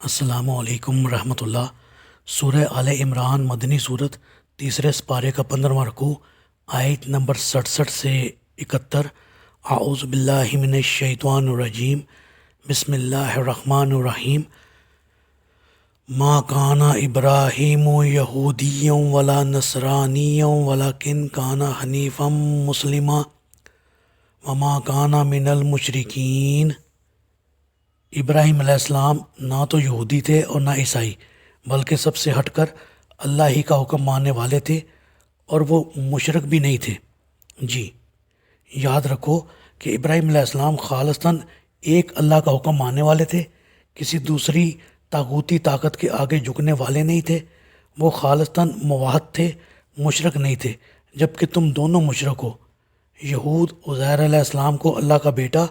السلام علیکم ورحمۃ اللہ۔ سورہ آل عمران مدنی صورت، تیسرے سپارے کا 15واں رکوع، آیت نمبر 67 سے 71۔ اعوذ باللہ من الشیطان الرجیم، بسم اللہ الرحمن الرحیم۔ ما کان ابراہیم یہودیا ولا نصرانیا ولکن کان حنیفا مسلما وما کان من المشرکین۔ ابراہیم علیہ السلام نہ تو یہودی تھے اور نہ عیسائی، بلکہ سب سے ہٹ کر اللہ ہی کا حکم ماننے والے تھے، اور وہ مشرک بھی نہیں تھے۔ جی، یاد رکھو کہ ابراہیم علیہ السلام خالصتاً ایک اللہ کا حکم ماننے والے تھے، کسی دوسری طاغوتی طاقت کے آگے جھکنے والے نہیں تھے۔ وہ خالصتاً موحد تھے، مشرک نہیں تھے، جبکہ تم دونوں مشرک ہو۔ یہود عزیر علیہ السلام کو اللہ کا بیٹا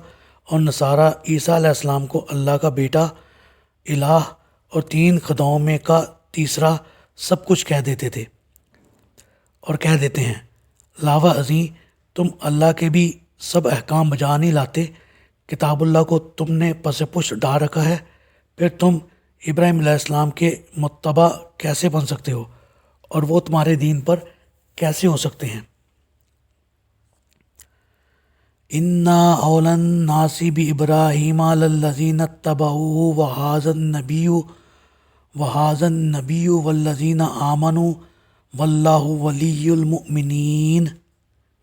اور نصارہ عیسیٰ علیہ السلام کو اللہ کا بیٹا، الہ اور تین خداؤں میں کا تیسرا سب کچھ کہہ دیتے تھے اور کہہ دیتے ہیں۔ علاوہ ازیں تم اللہ کے بھی سب احکام بجا نہیں لاتے۔ کتاب اللہ کو تم نے پس پشت ڈال رکھا ہے، پھر تم ابراہیم علیہ السلام کے متبع کیسے بن سکتے ہو، اور وہ تمہارے دین پر کیسے ہو سکتے ہیں؟ انا اولی الناس بابراہیم للذین اتبعوہ وہذا النبی والذین آمنوا واللہ ولی المؤمنین۔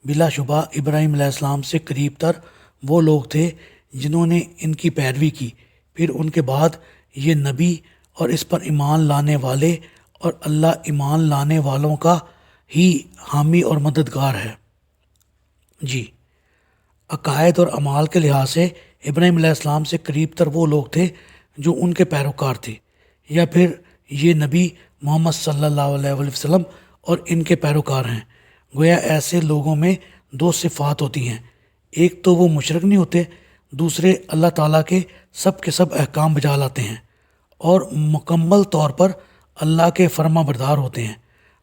بلا شبہ ابراہیم علیہ السلام سے قریب تر وہ لوگ تھے جنہوں نے ان کی پیروی کی، پھر ان کے بعد یہ نبی اور اس پر ایمان لانے والے، اور اللہ ایمان لانے والوں کا ہی حامی اور مددگار ہے۔ جی، عقائد اور اعمال کے لحاظ سے ابراہیم علیہ السلام سے قریب تر وہ لوگ تھے جو ان کے پیروکار تھے، یا پھر یہ نبی محمد صلی اللہ علیہ وسلم اور ان کے پیروکار ہیں۔ گویا ایسے لوگوں میں دو صفات ہوتی ہیں، ایک تو وہ مشرک نہیں ہوتے، دوسرے اللہ تعالیٰ کے سب احکام بجا لاتے ہیں اور مکمل طور پر اللہ کے فرما بردار ہوتے ہیں۔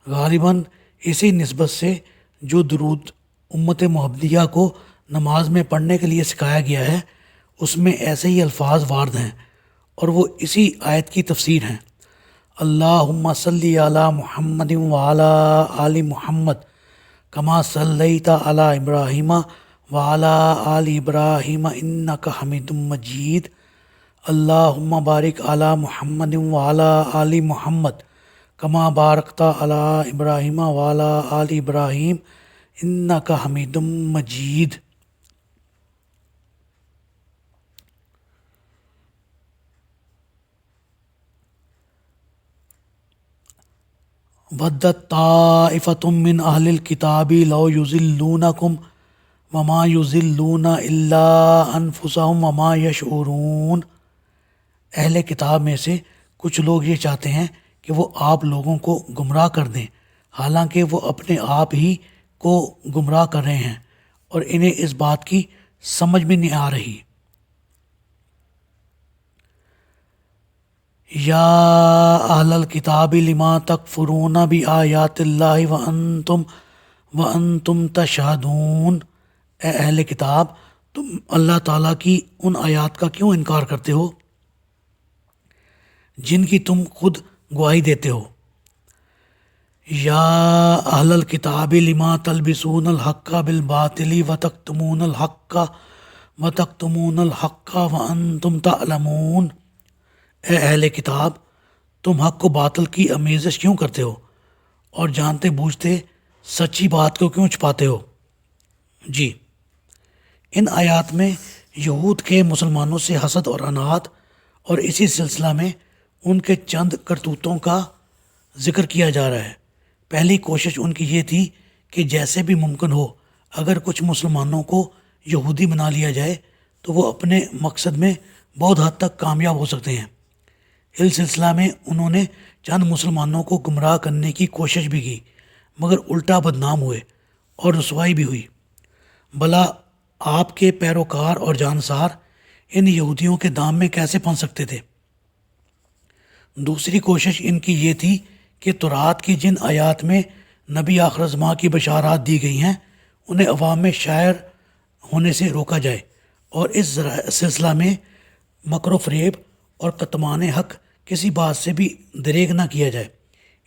غالباً اسی نسبت سے جو درود امت محمدیہ کو نماز میں پڑھنے کے لیے سکھایا گیا ہے، اس میں ایسے ہی الفاظ وارد ہیں، اور وہ اسی آیت کی تفسیر ہیں۔ اللہم صلی علی محمد وعلی آل محمد کما صلیت علی ابراہیم وعلی آل ابراہیم انک حمید مجید۔ اللہم بارک علی محمد وعلی آل محمد کما بارکت علی ابراہیم وعلی آل ابراہیم انک حمید مجید۔ ودت طائفۃ من اہل الکتاب لو یضلونکم وما یضلون الا انفسہم وما یشعرون۔ اہل کتاب میں سے کچھ لوگ یہ چاہتے ہیں کہ وہ آپ لوگوں کو گمراہ کر دیں، حالانکہ وہ اپنے آپ ہی کو گمراہ کر رہے ہیں، اور انہیں اس بات کی سمجھ بھی نہیں آ رہی۔ یا اہل الکتاب لما تکفرون بآیات اللہ وانتم تشہدون۔ اے اہل کتاب، تم اللہ تعالیٰ کی ان آیات کا کیوں انکار کرتے ہو جن کی تم خود گواہی دیتے ہو؟ یا اہل الکتاب لما تلبسون الحق بالباطل وتکتمون الحق وانتم تعلمون۔ اے اہل کتاب، تم حق و باطل کی آمیزش کیوں کرتے ہو اور جانتے بوجھتے سچی بات کو کیوں چھپاتے ہو؟ جی، ان آیات میں یہود کے مسلمانوں سے حسد اور عناد، اور اسی سلسلہ میں ان کے چند کرتوتوں کا ذکر کیا جا رہا ہے۔ پہلی کوشش ان کی یہ تھی کہ جیسے بھی ممکن ہو، اگر کچھ مسلمانوں کو یہودی بنا لیا جائے تو وہ اپنے مقصد میں بہت حد تک کامیاب ہو سکتے ہیں۔ اس سلسلہ میں انہوں نے چند مسلمانوں کو گمراہ کرنے کی کوشش بھی کی، مگر الٹا بدنام ہوئے اور رسوائی بھی ہوئی۔ بھلا آپ کے پیروکار اور جانسار ان یہودیوں کے دام میں کیسے پھنس سکتے تھے؟ دوسری کوشش ان کی یہ تھی کہ تورات کی جن آیات میں نبی آخر الزماں کی بشارات دی گئی ہیں، انہیں عوام میں شائع ہونے سے روکا جائے، اور اس سلسلہ میں مکر و فریب اور کتمان حق کسی بات سے بھی دریغ نہ کیا جائے۔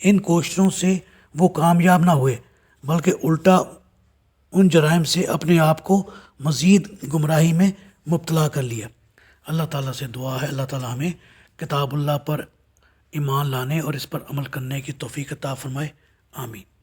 ان کوششوں سے وہ کامیاب نہ ہوئے بلکہ الٹا ان جرائم سے اپنے آپ کو مزید گمراہی میں مبتلا کر لیا۔ اللہ تعالیٰ سے دعا ہے اللہ تعالیٰ ہمیں کتاب اللہ پر ایمان لانے اور اس پر عمل کرنے کی توفیق عطا فرمائے، آمین۔